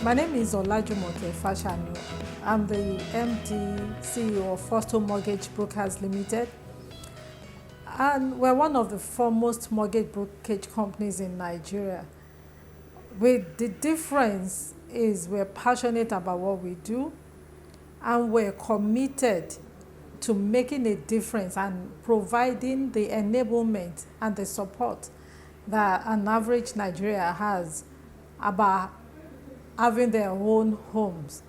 My name is Olajumoke Fashanu. I'm the MD CEO of Foster Mortgage Brokers Limited, and we're one of the foremost mortgage brokerage companies in Nigeria. With the difference is we're passionate about what we do, and we're committed to making a difference and providing the enablement and the support that an average Nigeria has about having their own homes.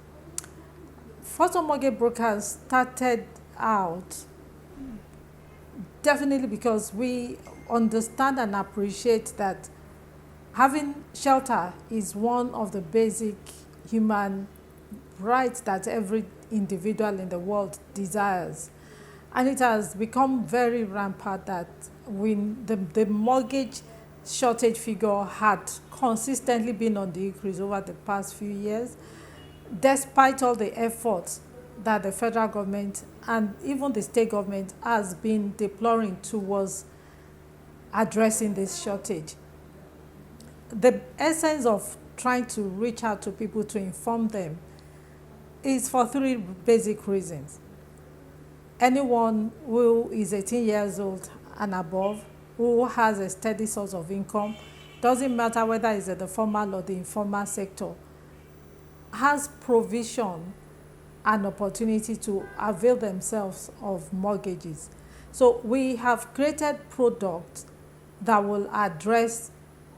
First Mortgage Brokers started out definitely because we understand and appreciate that having shelter is one of the basic human rights that every individual in the world desires. And it has become very rampant that when the mortgage shortage figure had consistently been on the increase over the past few years, despite all the efforts that the federal government and even the state government has been deploying towards addressing this shortage. The essence of trying to reach out to people to inform them is for three basic reasons. Anyone who is 18 years old and above, who has a steady source of income, doesn't matter whether it's in the formal or the informal sector, has provision and opportunity to avail themselves of mortgages. So we have created products that will address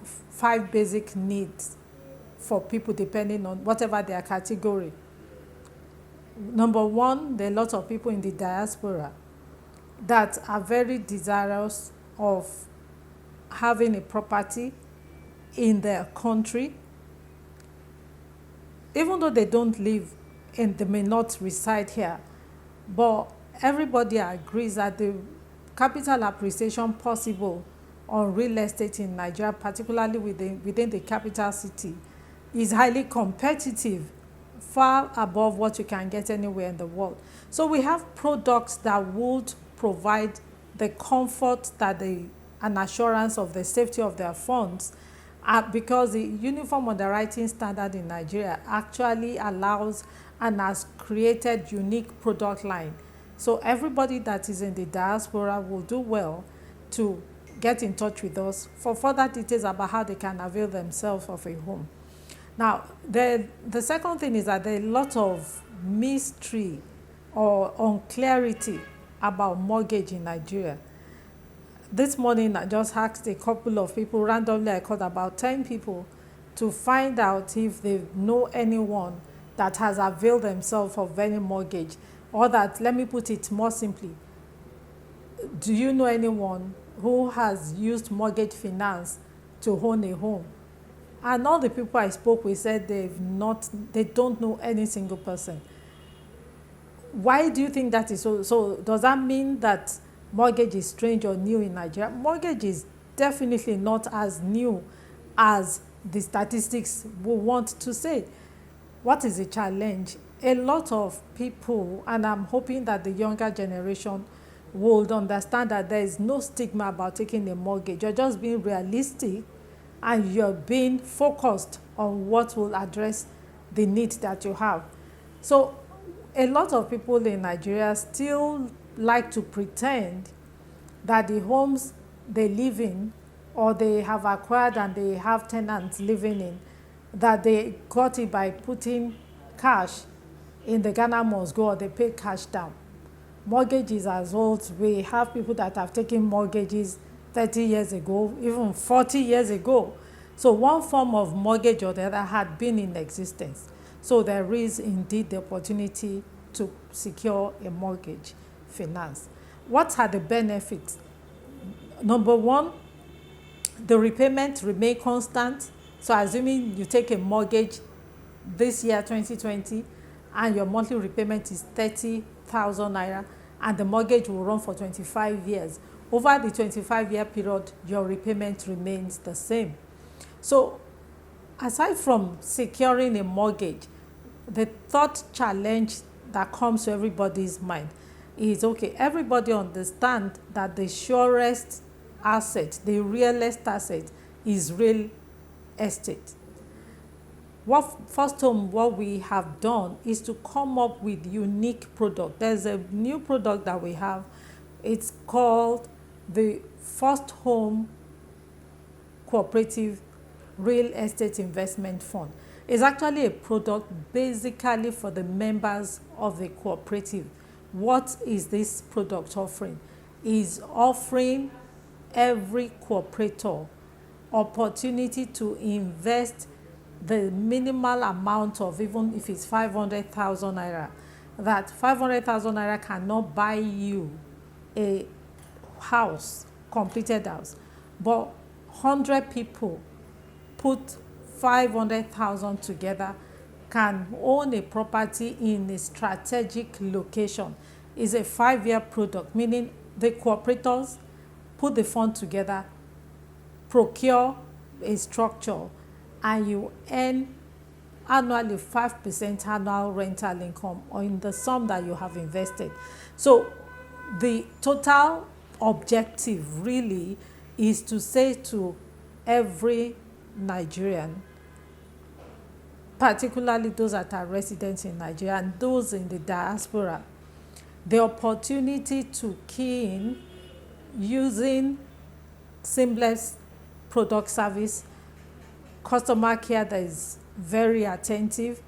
five basic needs for people depending on whatever their category. Number one, there are lots of people in the diaspora that are very desirous of having a property in their country, even though they don't live and they may not reside here. But everybody agrees that the capital appreciation possible on real estate in Nigeria, particularly within the capital city, is highly competitive, far above what you can get anywhere in the world. So we have products that would provide the comfort that an assurance of the safety of their funds, because the Uniform Underwriting Standard in Nigeria actually allows and has created unique product line. So everybody that is in the diaspora will do well to get in touch with us for further details about how they can avail themselves of a home. Now, the second thing is that there are a lot of mystery or unclarity about mortgage in Nigeria. This morning, I just asked a couple of people, randomly I called about 10 people, to find out if they know anyone that has availed themselves of any mortgage, or that, let me put it more simply, do you know anyone who has used mortgage finance to own a home? And all the people I spoke with said they don't know any single person. Why do you think that is so? So does that mean that mortgage is strange or new in Nigeria? Mortgage is definitely not as new as the statistics will want to say. What is the challenge? A lot of people, and I'm hoping that the younger generation would understand that there is no stigma about taking a mortgage. You're just being realistic and you're being focused on what will address the need that you have. So a lot of people in Nigeria still like to pretend that the homes they live in or they have acquired and they have tenants living in, that they got it by putting cash in the Ghana must go, or they pay cash down. Mortgages as old. We have people that have taken mortgages 30 years ago, even 40 years ago. So one form of mortgage or the other had been in existence. So there is indeed the opportunity to secure a mortgage finance. What are the benefits? Number one, the repayment remain constant. So assuming you take a mortgage this year, 2020, and your monthly repayment is 30,000 naira, and the mortgage will run for 25 years. Over the 25-year period, your repayment remains the same. So aside from securing a mortgage, the third challenge that comes to everybody's mind is, okay, everybody understands that the surest asset, the realest asset, is real estate. what we have done is to come up with unique product. There's a new product that we have. It's called the First Home Cooperative Real Estate Investment Fund. It's actually a product basically for the members of the cooperative. What is this product offering? Is offering every cooperator opportunity to invest the minimal amount of, even if it's 500,000 naira. That 500,000 naira cannot buy you a house, completed house, but 100 people put 500,000 together can own a property in a strategic location. It's a 5-year product, meaning the cooperators put the fund together, procure a structure, and you earn annually 5% annual rental income on the sum that you have invested. So the total objective really is to say to every Nigerian, particularly those that are residents in Nigeria and those in the diaspora, the opportunity to key in using seamless product service, customer care that is very attentive,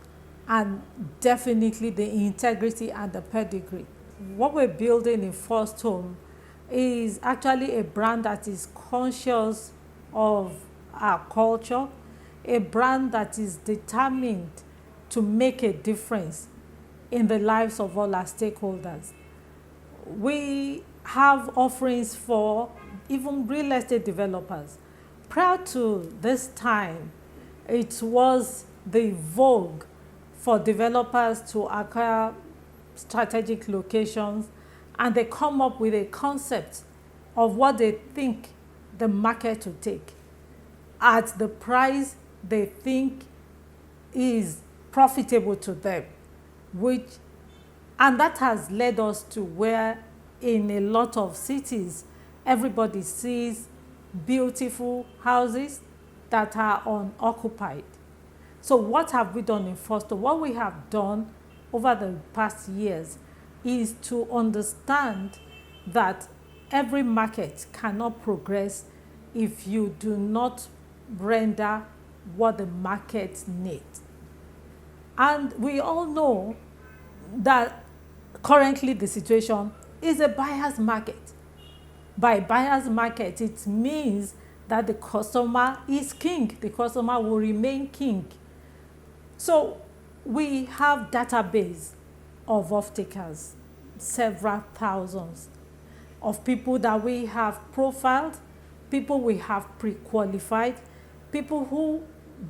and definitely the integrity and the pedigree. What we're building in First Home is actually a brand that is conscious of our culture, a brand that is determined to make a difference in the lives of all our stakeholders. We have offerings for even real estate developers. Prior to this time, it was the vogue for developers to acquire strategic locations, and they come up with a concept of what they think the market will take at the price they think is profitable to them, and that has led us to where in a lot of cities everybody sees beautiful houses that are unoccupied. So what have we done in First Home? What we have done over the past years is to understand that every market cannot progress if you do not render what the market needs. And we all know that currently the situation is a buyer's market. By buyer's market, it means that the customer is king. The customer will remain king. So we have database of off-takers, several thousands of people that we have profiled, people we have pre-qualified, people who,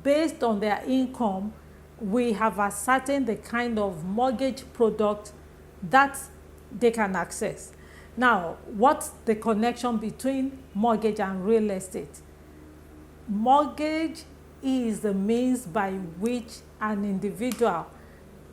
based on their income, we have ascertained the kind of mortgage product that they can access. Now, what's the connection between mortgage and real estate? Mortgage is the means by which an individual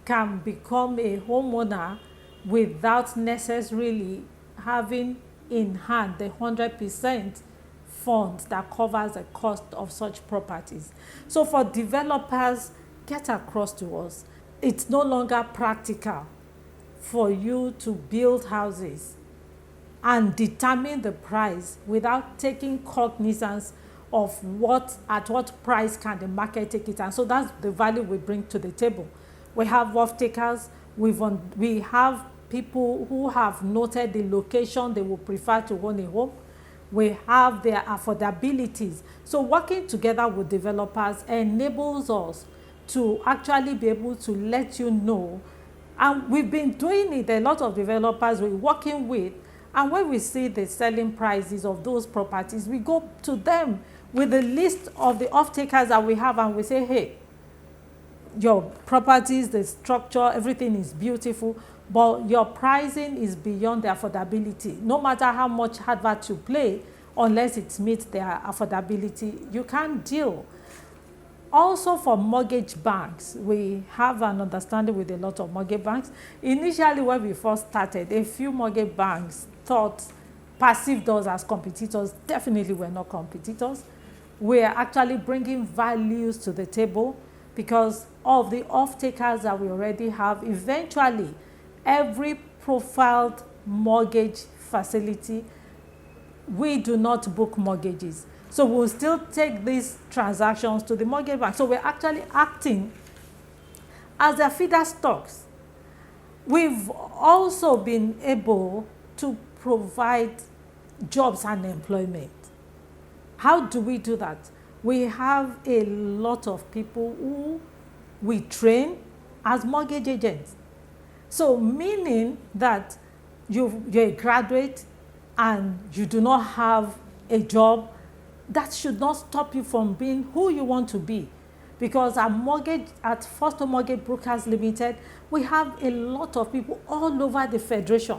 can become a homeowner without necessarily having in hand the 100% fund that covers the cost of such properties. So for developers, get across to us. It's no longer practical for you to build houses and determine the price without taking cognizance of at what price can the market take it. And so that's the value we bring to the table. We have off-takers, we have people who have noted the location they will prefer to own a home. We have their affordabilities. So working together with developers enables us to actually be able to let you know. And we've been doing it, a lot of developers we're working with, and when we see the selling prices of those properties, we go to them with a list of the off-takers that we have, and we say, hey, your properties, the structure, everything is beautiful, but your pricing is beyond the affordability. No matter how much advert you play, unless it meets their affordability, you can't deal. Also for mortgage banks, we have an understanding with a lot of mortgage banks. Initially, when we first started, a few mortgage banks perceived us as competitors. Definitely we're not competitors. We are actually bringing values to the table. because of the off-takers that we already have. Eventually, every profiled mortgage facility, we do not book mortgages. So we'll still take these transactions to the mortgage bank. So we're actually acting as their feeder stocks. We've also been able to provide jobs and employment. How do we do that? We have a lot of people who we train as mortgage agents. So meaning that you're a graduate and you do not have a job, that should not stop you from being who you want to be. Because at Foster Mortgage Brokers Limited, we have a lot of people all over the Federation.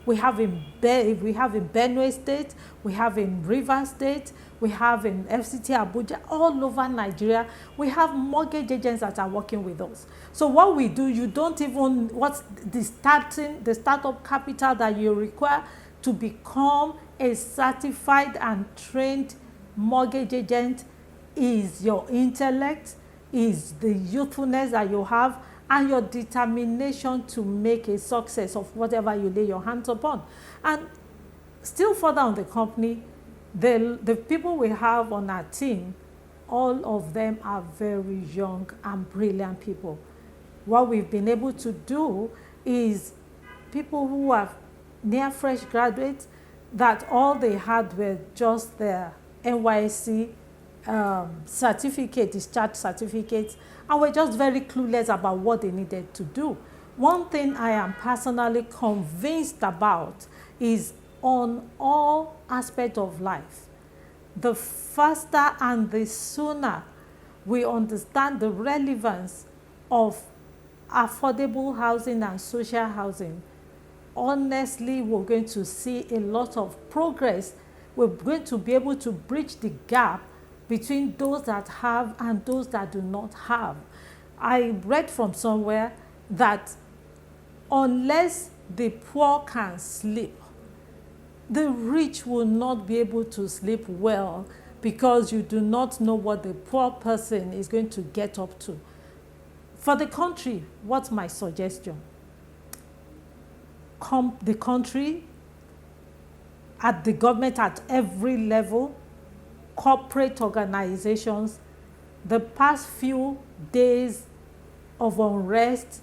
We have in Benue State, we have in Rivers State, we have in FCT Abuja, all over Nigeria. We have mortgage agents that are working with us. So what we do, what's the startup capital that you require to become a certified and trained mortgage agent is your intellect, is the youthfulness that you have, and your determination to make a success of whatever you lay your hands upon. And still further on the company, the people we have on our team, all of them are very young and brilliant people. What we've been able to do is people who are near fresh graduates, that all they had were just their NYSC discharge certificates, and were just very clueless about what they needed to do. One thing I am personally convinced about is on all aspects of life, the faster and the sooner we understand the relevance of affordable housing and social housing, honestly, we're going to see a lot of progress. We're going to be able to bridge the gap between those that have and those that do not have. I read from somewhere that unless the poor can sleep, the rich will not be able to sleep well, because you do not know what the poor person is going to get up to. For the country, what's my suggestion? The country, at the government at every level, corporate organizations, the past few days of unrest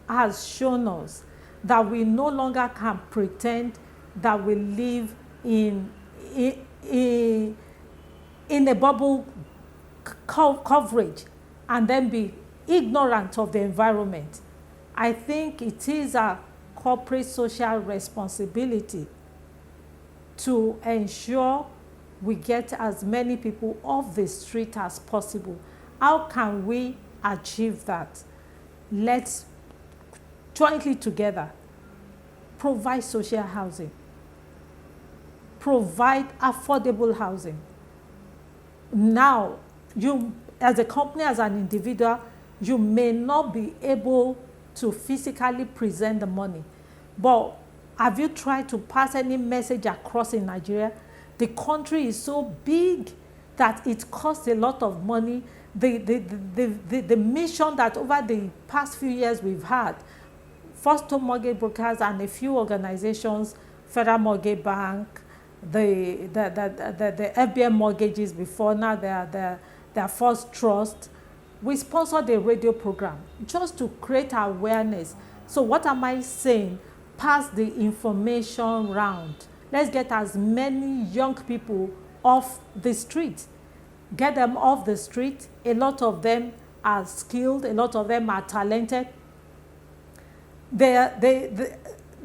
has shown us that we no longer can pretend that we live in a bubble coverage and then be ignorant of the environment. I think it is a corporate social responsibility to ensure we get as many people off the street as possible. How can we achieve that? Let's jointly together provide social housing, provide affordable housing. Now, you as a company, as an individual, you may not be able to physically present the money, but have you tried to pass any message across in Nigeria? The country is so big that it costs a lot of money. The mission that over the past few years we've had, Foster Mortgage Brokers and a few organizations, Federal Mortgage Bank, the FBM mortgages before, now their First Trust, we sponsored a radio program just to create awareness. So what am I saying? Pass the information round. Let's get as many young people off the street. Get them off the street. A lot of them are skilled. A lot of them are talented. They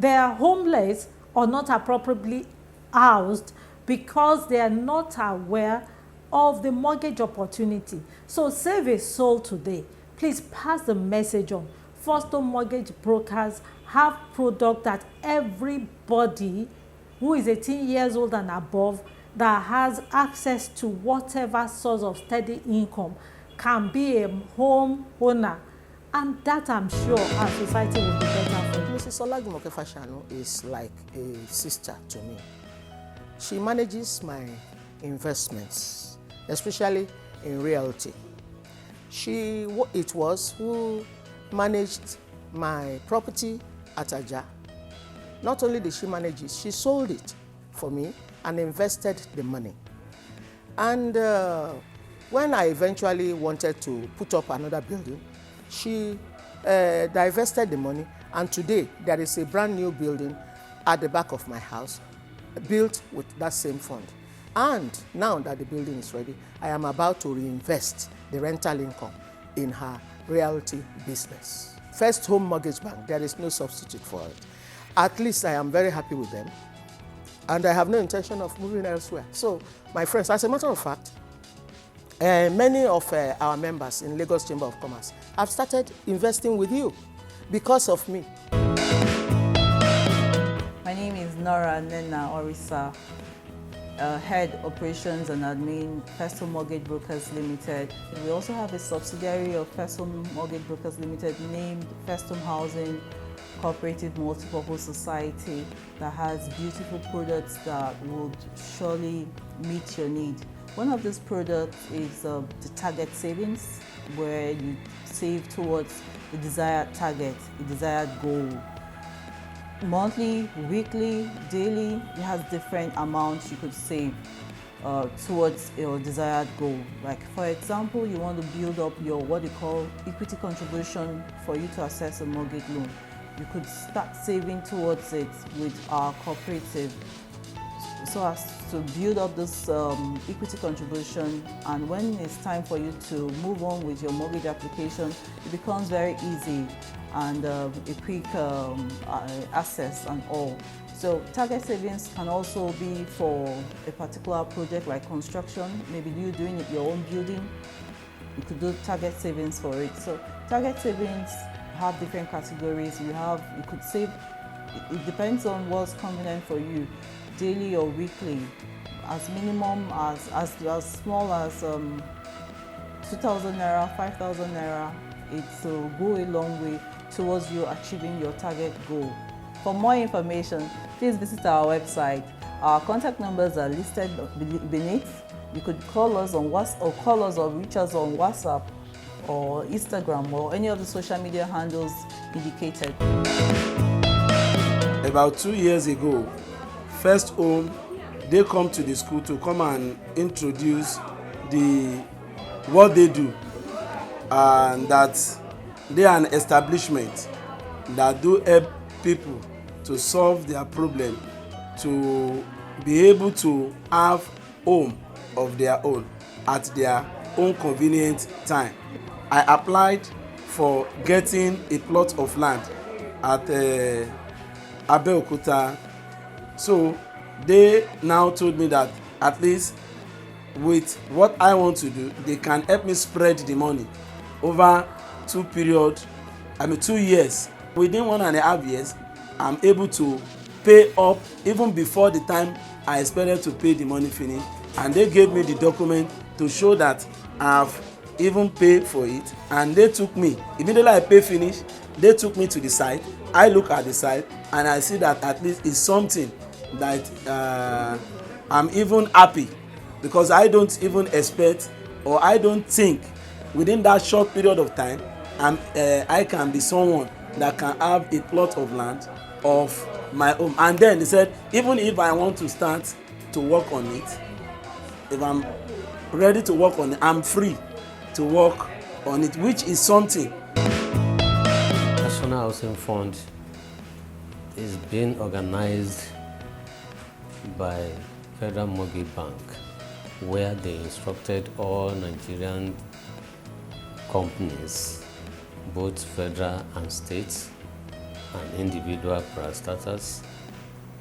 are homeless or not appropriately housed because they are not aware of the mortgage opportunity. So save a soul today. Please pass the message on. Foster Mortgage Brokers have product that everybody who is 18 years old and above that has access to whatever source of steady income can be a home owner. And that, I'm sure, our society will be better for. Mrs. Olajumoke Fashanu is like a sister to me. She manages my investments, especially in realty. it was who managed my property at Aja. Not only did she manage it, she sold it for me and invested the money. And when I eventually wanted to put up another building, she divested the money, and today there is a brand new building at the back of my house built with that same fund. And now that the building is ready, I am about to reinvest the rental income in her realty business. First Home Mortgage Bank, there is no substitute for it. At least I am very happy with them, and I have no intention of moving elsewhere. So, my friends, as a matter of fact, many of our members in Lagos Chamber of Commerce have started investing with you because of me. My name is Nora Nena Orisa, Head Operations and Admin, First Home Mortgage Brokers Limited. We also have a subsidiary of First Home Mortgage Brokers Limited named First Home Housing Cooperative Multipurpose Society that has beautiful products that would surely meet your need. One of these products is the target savings, where you save towards the desired target, the desired goal. Monthly, weekly, daily, it has different amounts you could save towards your desired goal. Like, for example, you want to build up your what they call equity contribution for you to access a mortgage loan. You could start saving towards it with our cooperative so as to build up this equity contribution, and when it's time for you to move on with your mortgage application, it becomes very easy and a quick access and all. So target savings can also be for a particular project like construction. Maybe you doing your own building, you could do target savings for it. So target savings have different categories. You could save, it depends on what's convenient for you, daily or weekly, as minimum as small as 2,000 naira, 5,000 naira. It will go a long way towards you achieving your target goal. For more information, please visit our website. Our contact numbers are listed beneath. You could call us on WhatsApp or reach us on WhatsApp or Instagram or any of the social media handles indicated. About 2 years ago, First Home, they come to the school to come and introduce what they do, and that they are an establishment that do help people to solve their problem, to be able to have home of their own at their own convenient time. I applied for getting a plot of land at Abeokuta. So they now told me that at least with what I want to do, they can help me spread the money over 2 years. Within 1.5 years, I'm able to pay up even before the time I expected to pay the money finish. And they gave me the document to show that I've even paid for it. And they took me, immediately I pay finish, they took me to the site. I look at the site and I see that at least it's something that I'm even happy, because I don't even expect, or I don't think within that short period of time I can be someone that can have a plot of land of my own. And then they said, even if I want to start to work on it, if I'm ready to work on it, I'm free to work on it, which is something. National Housing Fund is being organized by Federal Mortgage Bank, where they instructed all Nigerian companies, both federal and state, and individual parastatals,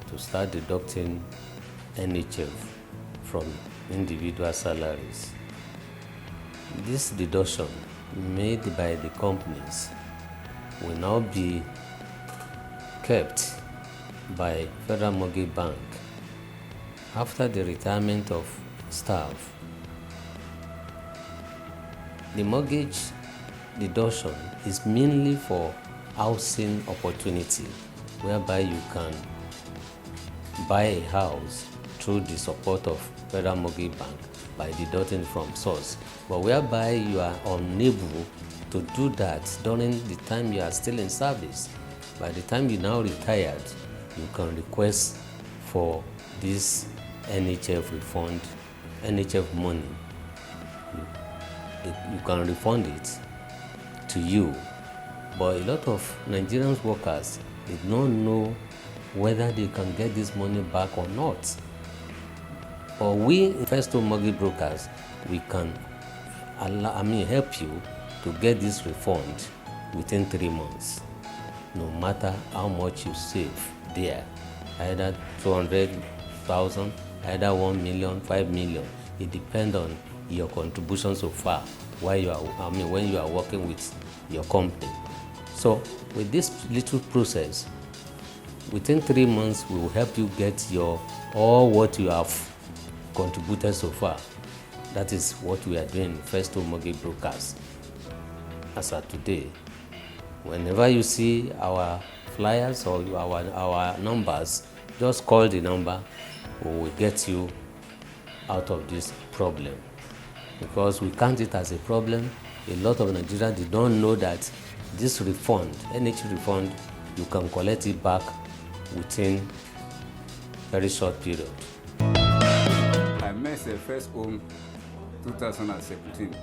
to start deducting NHF from individual salaries. This deduction made by the companies will now be kept by Federal Mortgage Bank after the retirement of staff. The mortgage deduction is mainly for housing opportunity, whereby you can buy a house through the support of Federal Mortgage Bank. by deducting from source. But whereby you are unable to do that during the time you are still in service, by the time you now retired, you can request for this NHF refund, NHF money. You can refund it to you. But a lot of Nigerian workers did not know whether they can get this money back or not. But we, First Home Mortgage Brokers, we can help you to get this refund within 3 months, no matter how much you save there, either 200,000, either 1 million, 5 million. It depends on your contribution so far while you are, when you are working with your company. So with this little process, within 3 months, we will help you get all what you have contributed so far. That is what we are doing in First Home Mortgage Brokers. As of today, whenever you see our flyers or our numbers, just call the number. We will get you out of this problem. Because we count it as a problem, a lot of Nigerians did not know that this refund, NHF refund, you can collect it back within a very short period. I met First Home 2017.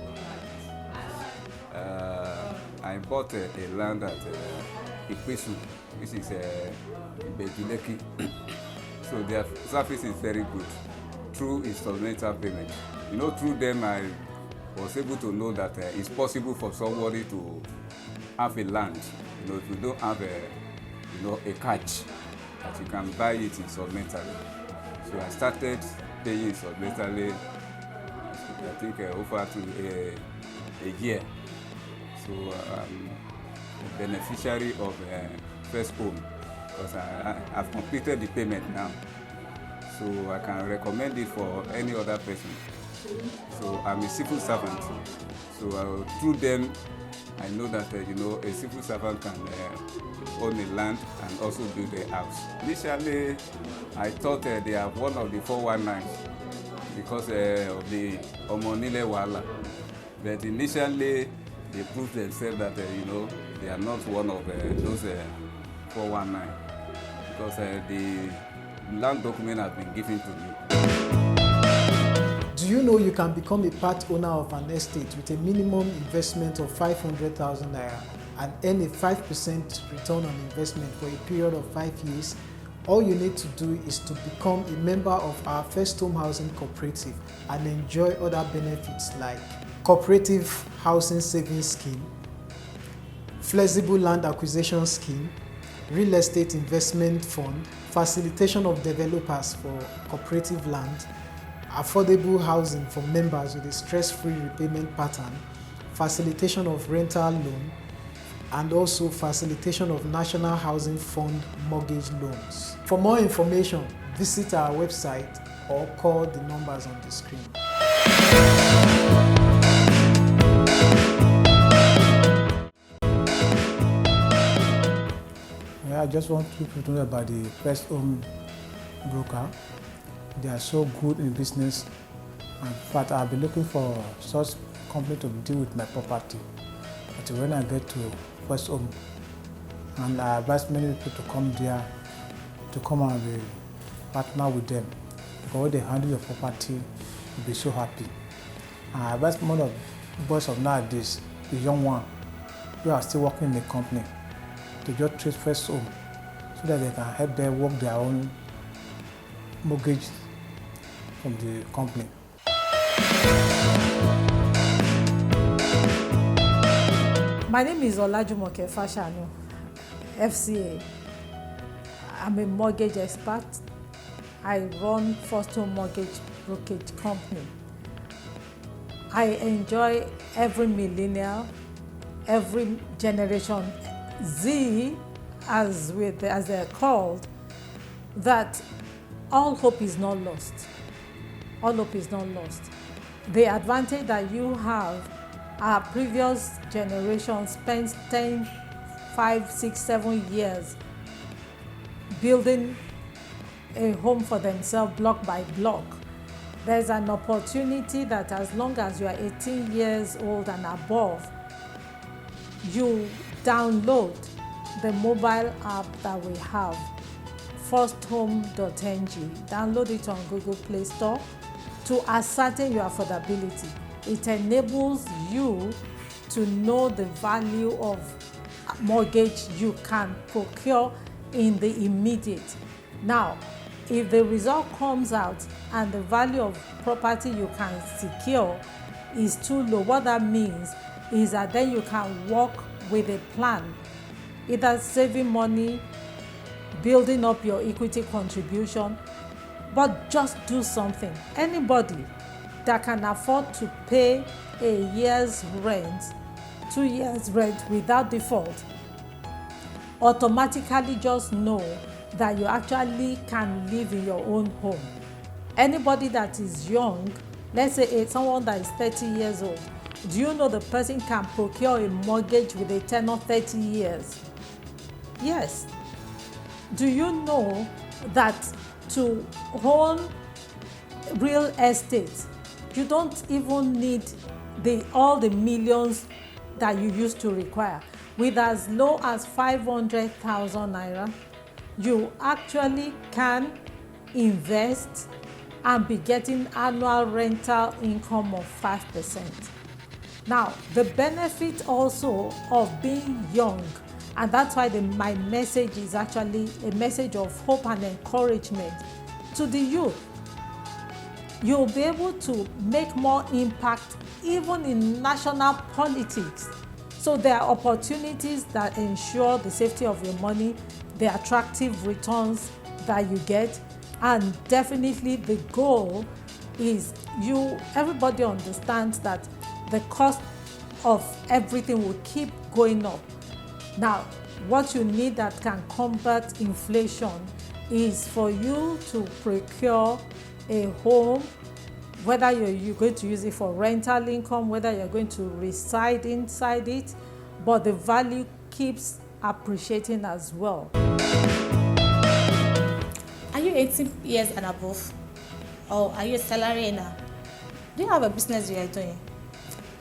I bought a land at Ikpesu, which is Beduleki. So their service is very good through installmental payment. You know, through them I was able to know that it's possible for somebody to have a land. You know, if you don't have a cash, that you can buy it installmentally. So I started paying installmentally, I think over to a year. So I'm a beneficiary of First Home because I've completed the payment now. So I can recommend it for any other person. So I'm a civil servant. So through them, I know that a civil servant can own a land and also build a house. Initially, I thought they are one of the 419 because of the Omonile Wala. But initially, they proved themselves that they are not one of those 419 because the land document has been given to me. Do you know you can become a part owner of an estate with a minimum investment of 500,000 naira and earn a 5% return on investment for a period of 5 years? All you need to do is to become a member of our First Home Housing Cooperative and enjoy other benefits like Cooperative Housing Savings Scheme, Flexible Land Acquisition Scheme, Real Estate Investment Fund, facilitation of developers for cooperative land, affordable housing for members with a stress-free repayment pattern, facilitation of rental loan, and also facilitation of National Housing Fund mortgage loans. For more information, visit our website or call the numbers on the screen. I just want people to know about the First Home Broker. They are so good in business. In fact, I've been looking for such company to deal with my property. But when I get to First Home, and I advise many people to come there, to come and be partner with them. Because when they handle your property, you'll be so happy. And I advise one of the boys of nowadays, the young one, who are still working in the company, to just trade First Home so that they can help them work their own mortgage from the company. My name is Olajumoke Fashanu, FCA. I'm a mortgage expert. I run First Home Mortgage Brokerage Company. I enjoy every millennial, every generation Z, as they're called, that all hope is not lost. All hope is not lost. The advantage that you have, our previous generation spent 10, 5, 6, 7 years building a home for themselves block by block. there's an opportunity that as long as you are 18 years old and above, you download the mobile app that we have, firsthome.ng. Download it on Google Play Store to ascertain your affordability. It enables you to know the value of mortgage you can procure in the immediate. Now, if the result comes out and the value of property you can secure is too low, what that means is that then you can work with a plan, either saving money, building up your equity contribution, but just do something. Anybody that can afford to pay a year's rent, 2 years rent without default, automatically just know that you actually can live in your own home. Anybody that is young, let's say someone that is 30 years old, do you know the person can procure a mortgage with a tenure of 30 years? Yes. Do you know that to own real estate, you don't even need all the millions that you used to require? With as low as 500,000 naira, you actually can invest and be getting annual rental income of 5%. Now, the benefit also of being young, and that's why my message is actually a message of hope and encouragement to the youth. You'll be able to make more impact even in national politics. So there are opportunities that ensure the safety of your money, the attractive returns that you get, and definitely the goal is everybody understands that the cost of everything will keep going up. Now, what you need that can combat inflation is for you to procure a home, whether you're going to use it for rental income, whether you're going to reside inside it, but the value keeps appreciating as well. Are you 18 years and above? Or are you a salary earner? Do you have a business you are doing?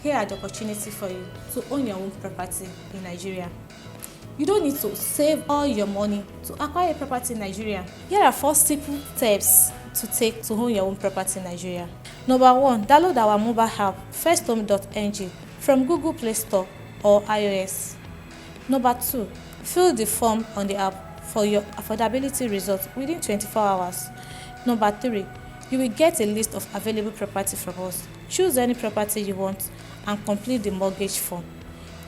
Here are the opportunity for you to own your own property in Nigeria. You don't need to save all your money to acquire a property in Nigeria. Here are 4 simple steps to take to own your own property in Nigeria. Number 1, download our mobile app, firsthome.ng, from Google Play Store or iOS. Number 2, fill the form on the app for your affordability results within 24 hours. Number 3, you will get a list of available property from us. Choose any property you want and complete the mortgage form.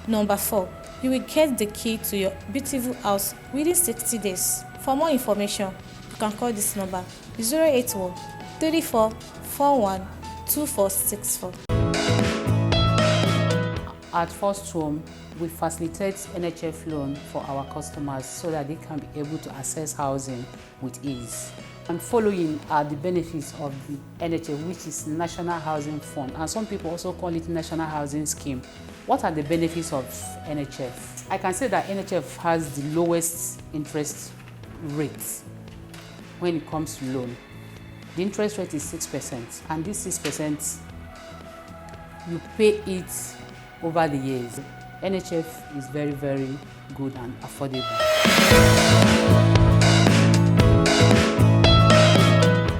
Number 4, you will get the key to your beautiful house within 60 days. For more information, you can call this number 081 34 41 2464. At First Home, we facilitate NHF loan for our customers so that they can be able to access housing with ease. And following are the benefits of the NHF, which is National Housing Fund, and some people also call it National Housing Scheme. What are the benefits of NHF? I can say that NHF has the lowest interest rates when it comes to loan. The interest rate is 6%, and this 6%, you pay it over the years. NHF is very, very good and affordable.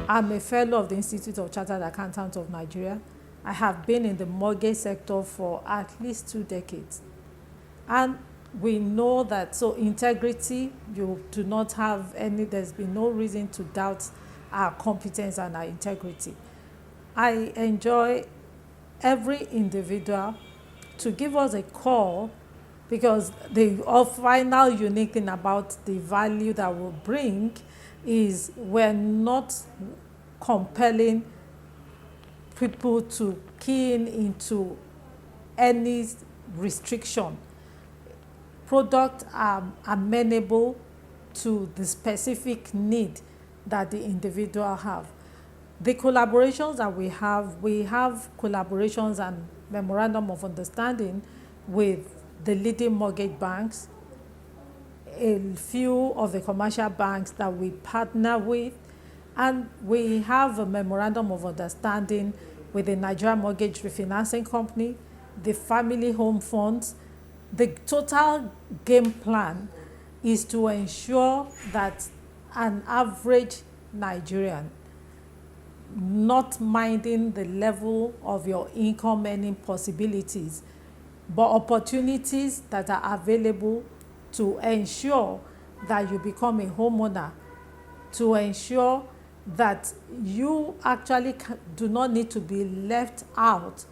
I'm a fellow of the Institute of Chartered Accountants of Nigeria. I have been in the mortgage sector for at least 2 decades. And we know that, so integrity, you do not have there's been no reason to doubt our competence and our integrity. I enjoy every individual to give us a call, because the final unique thing about the value that we'll bring is we're not compelling people to key into any restriction. Products are amenable to the specific need that the individual have. The collaborations that we have collaborations and memorandum of understanding with the leading mortgage banks, a few of the commercial banks that we partner with, And we have a memorandum of understanding with the Nigeria Mortgage Refinancing Company, the Family Home Funds. The total game plan is to ensure that an average Nigerian, not minding the level of your income earning possibilities, but opportunities that are available to ensure that you become a homeowner, to ensure that you actually do not need to be left out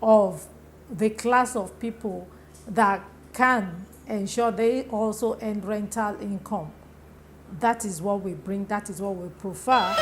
of the class of people that can ensure they also earn rental income. That is what we bring, that is what we prefer.